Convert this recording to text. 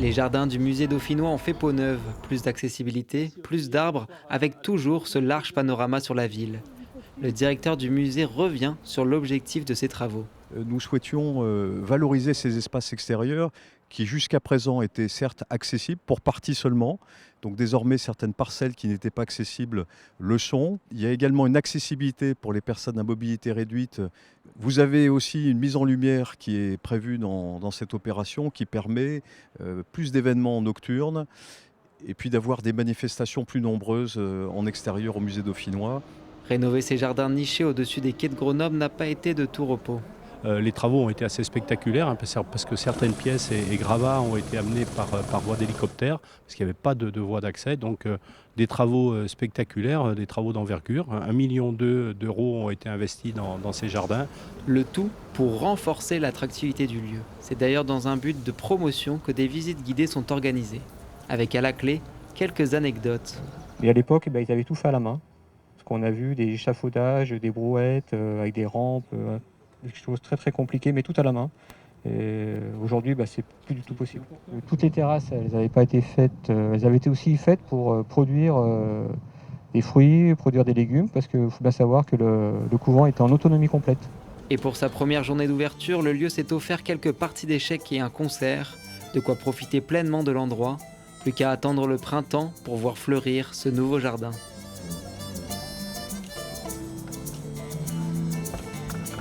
Les jardins du musée dauphinois ont fait peau neuve, plus d'accessibilité, plus d'arbres, avec toujours ce large panorama sur la ville. Le directeur du musée revient sur l'objectif de ces travaux. Nous souhaitions, valoriser ces espaces extérieurs qui jusqu'à présent étaient certes accessibles pour partie seulement. Donc désormais certaines parcelles qui n'étaient pas accessibles le sont. Il y a également une accessibilité pour les personnes à mobilité réduite. Vous avez aussi une mise en lumière qui est prévue dans cette opération qui permet, plus d'événements nocturnes et puis d'avoir des manifestations plus nombreuses, en extérieur au musée dauphinois. Rénover ces jardins nichés au-dessus des quais de Grenoble n'a pas été de tout repos. Les travaux ont été assez spectaculaires, hein, parce que certaines pièces et gravats ont été amenés par voie d'hélicoptère, parce qu'il n'y avait pas de voie d'accès. Donc des travaux spectaculaires, des travaux d'envergure. 1,2 million d'euros ont été investis dans ces jardins. Le tout pour renforcer l'attractivité du lieu. C'est d'ailleurs dans un but de promotion que des visites guidées sont organisées. Avec à la clé quelques anecdotes. Et à l'époque, ils avaient tout fait à la main. Parce qu'on a vu des échafaudages, des brouettes, avec des rampes, des choses très très compliquées, mais tout à la main. Et aujourd'hui, c'est plus du tout possible. Toutes les terrasses, elles n'avaient pas été faites, elles avaient été aussi faites pour produire des fruits, produire des légumes, parce qu'il faut bien savoir que le couvent était en autonomie complète. Et pour sa première journée d'ouverture, le lieu s'est offert quelques parties d'échecs et un concert. De quoi profiter pleinement de l'endroit. Plus qu'à attendre le printemps pour voir fleurir ce nouveau jardin.